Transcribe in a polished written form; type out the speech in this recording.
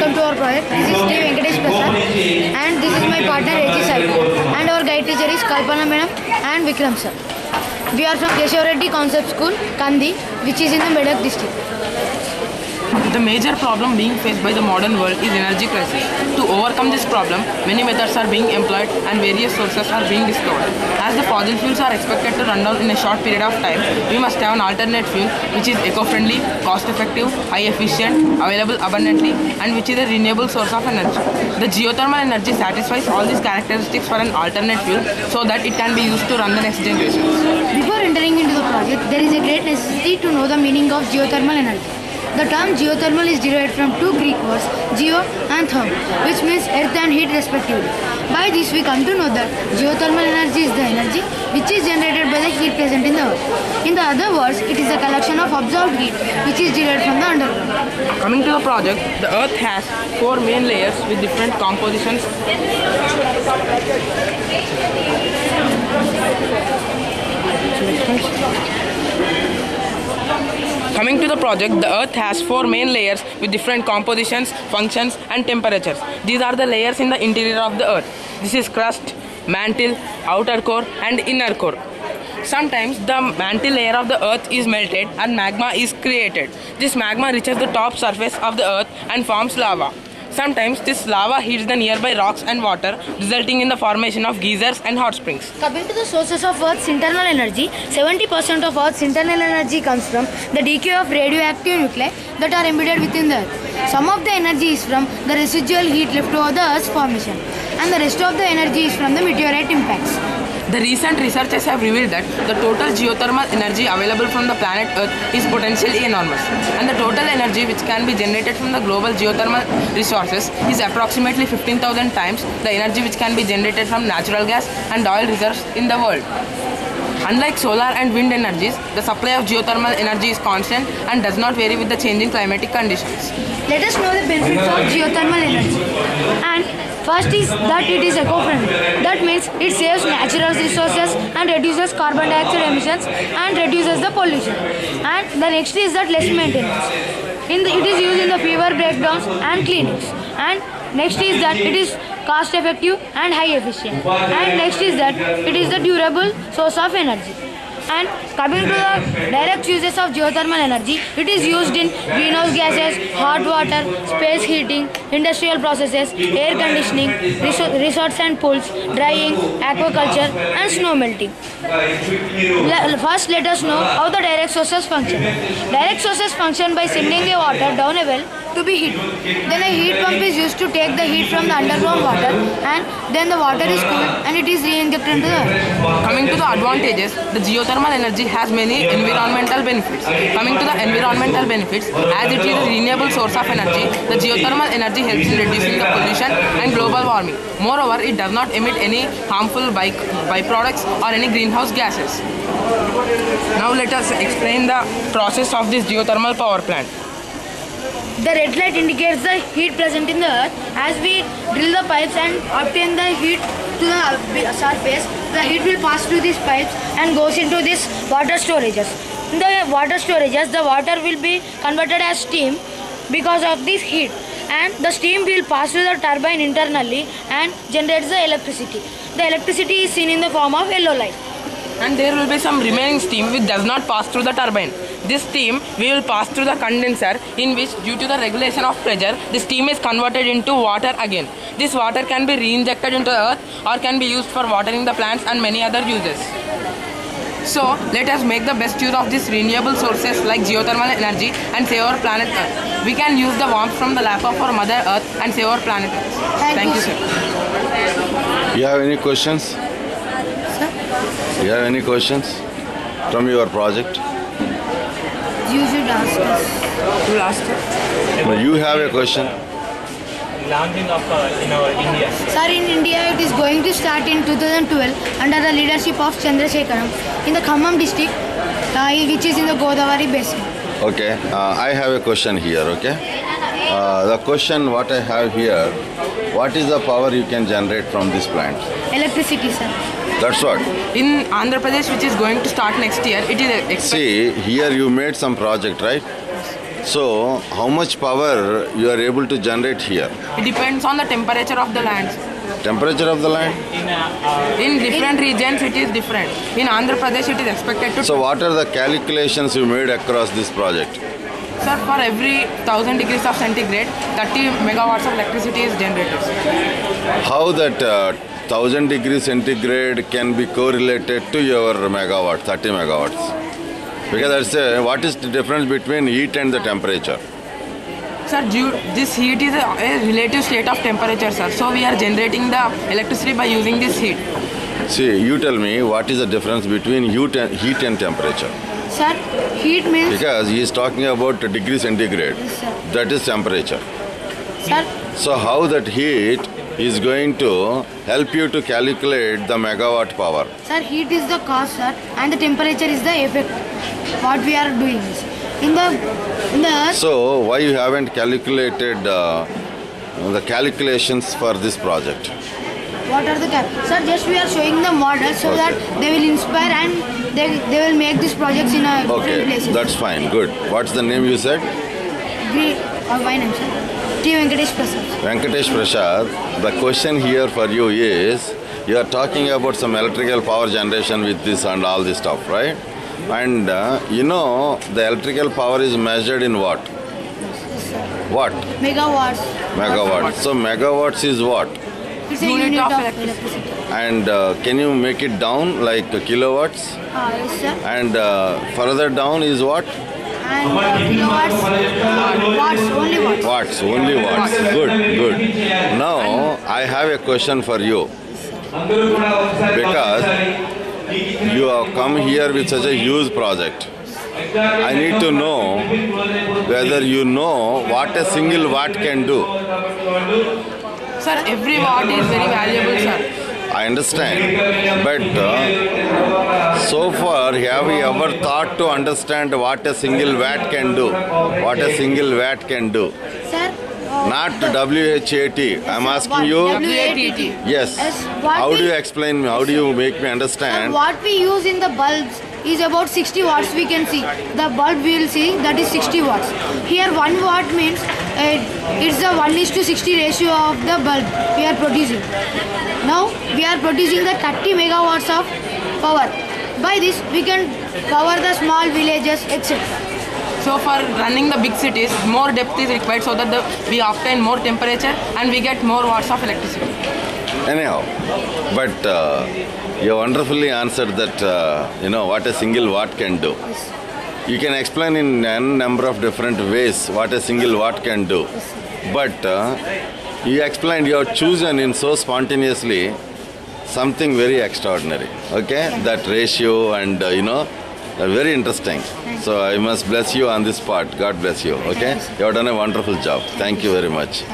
welcome to our project. This is T. Venkatesh Prasad and this is my partner H. Sai and our guide teacher is Kalpana Madam and Vikram sir. We are from Keshav Reddy Concept School, Kandi, which is in the Medak district. The major problem being faced by the modern world is energy crisis. To overcome this problem, many methods are being employed and various sources are being discovered. As the fossil fuels are expected to run down in a short period of time, we must have an alternate fuel which is eco-friendly, cost-effective, high-efficient, available abundantly, and which is a renewable source of energy. The geothermal energy satisfies all these characteristics for an alternate fuel so that it can be used to run the next generation. Before entering into the project, there is a great necessity to know the meaning of geothermal energy. The term geothermal is derived from two Greek words, geo and therm, which means earth and heat respectively. By this we come to know that geothermal energy is the energy which is generated by the heat present in the earth. In the other words, it is a collection of absorbed heat which is derived from the underground. Coming to the project, the earth has 4 main layers with different compositions. Coming to the project, the earth has 4 main layers with different compositions, functions and temperatures. These are the layers in the interior of the earth. This is crust, mantle, outer core and inner core. Sometimes the mantle layer of the earth is melted and magma is created. This magma reaches the top surface of the earth and forms lava. Sometimes this lava heats the nearby rocks and water, resulting in the formation of geysers and hot springs. Coming to the sources of Earth's internal energy, 70% of Earth's internal energy comes from the decay of radioactive nuclei that are embedded within the Earth. Some of the energy is from the residual heat left over the Earth's formation, and the rest of the energy is from the meteorite impacts. The recent researchers have revealed that the total geothermal energy available from the planet Earth is potentially enormous, and the total energy which can be generated from the global geothermal resources is approximately 15,000 times the energy which can be generated from natural gas and oil reserves in the world. Unlike solar and wind energies, the supply of geothermal energy is constant and does not vary with the changing climatic conditions. Let us know the benefits of geothermal energy. And first is that it is eco-friendly. That means it saves natural resources and reduces carbon dioxide emissions and reduces the pollution. And the next is that less maintenance. It is used in the fever breakdowns and cleanings. And next is that it is cost effective and high efficient. And next is that it is the durable source of energy. And coming to the direct uses of geothermal energy, it is used in greenhouse gases, hot water, space heating, industrial processes, air conditioning, resorts and pools, drying, aquaculture and snow melting. First let us know how the direct sources function. Direct sources function by sending the water down a well to be heated. Then a heat pump is used to take the heat from the underground water, and then the water is cooled and it is re-injected into the earth. Coming to the advantages, the geothermal energy has many environmental benefits. Coming to the environmental benefits, as it is a renewable source of energy, the geothermal energy helps in reducing the pollution and global warming. Moreover, it does not emit any harmful byproducts or any greenhouse gases. Now let us explain the process of this geothermal power plant. The red light indicates the heat present in the earth. As we drill the pipes and obtain the heat to the surface, the heat will pass through these pipes and goes into these water storages. In the water storages, the water will be converted as steam because of this heat, and the steam will pass through the turbine internally and generates the electricity. The electricity is seen in the form of yellow light. And there will be some remaining steam which does not pass through the turbine. This steam will pass through the condenser, in which due to the regulation of pressure, the steam is converted into water again. This water can be re-injected into the earth or can be used for watering the plants and many other uses. So let us make the best use of these renewable sources like geothermal energy and save our planet Earth. We can use the warmth from the lap of our Mother Earth and save our planet Earth. Thank you, sir. You have any questions? You have any questions from your project? You should ask us. You ask it. No, you have a question. Launching of in our India. Sir, in India it is going to start in 2012 under the leadership of Chandrasekharam in the Khammam district, which is in the Godavari basin. Okay, I have a question here, okay? The question what I have here, what is the power you can generate from this plant? Electricity, sir. That's what. In Andhra Pradesh, which is going to start next year, it is See, here you made some project, right? So, how much power you are able to generate here? It depends on the temperature of the land. Temperature of the land? In different regions, it is different. In Andhra Pradesh, it is expected to. So, what are the calculations you made across this project? Sir, for every 1000 degrees of centigrade, 30 megawatts of electricity is generated. How that 1000 degrees centigrade can be correlated to your megawatt, 30 megawatts? Because that's what is the difference between heat and the temperature? Sir, this heat is a relative state of temperature, sir. So we are generating the electricity by using this heat. See, you tell me what is the difference between heat and temperature? Sir, heat means. Because he is talking about degree centigrade. Yes, sir. That is temperature. Sir, So how that heat is going to help you to calculate the megawatt power? sir, heat is the cause, sir, and the temperature is the effect. What we are doing is in the earth. So why you haven't calculated the calculations for this project? What are the sir? Just we are showing the model so Okay. that they will inspire and they will make these projects in a different Okay, places. that's fine. Good. What's the name you said? Great. My name, sir. T. Venkatesh Prasad. Venkatesh Prasad. The question here for you is, you are talking about some electrical power generation with this and all this stuff, right? And you know the electrical power is measured in what? What? Megawatts. Megawatts. So megawatts is what? It's a Unit unit of of electricity. electricity. And can you make it down like kilowatts? Yes, sir. And further down is what? And kilowatts, watts, only watts. Watts, only watts. Good, good. Now I have a question for you. Because you have come here with such a huge project. I need to know whether you know what a single watt can do. Sir, every watt is very valuable, sir. I understand, but so far have you ever thought to understand what a single watt can do? What a single watt can do? Sir. Not WHAT. I'm asking you. WATT. Yes. What How we- do you explain me? How do you make me Sir, understand? what we use in the bulbs is about 60 watts we can see. The bulb we will see that is 60 watts. Here 1 watt means it's the 1:60 ratio of the bulb we are producing. Now we are producing the 30 megawatts of power. By this we can power the small villages etc. So for running the big cities, more depth is required so that we obtain more temperature and we get more watts of electricity. Anyhow, but you wonderfully answered that, what a single watt can do. You can explain in a number of different ways what a single watt can do. But you explained, you have chosen in so spontaneously something very extraordinary. Okay? That ratio and, very interesting. So I must bless you on this part. God bless you. Okay? You have done a wonderful job. Thank you very much.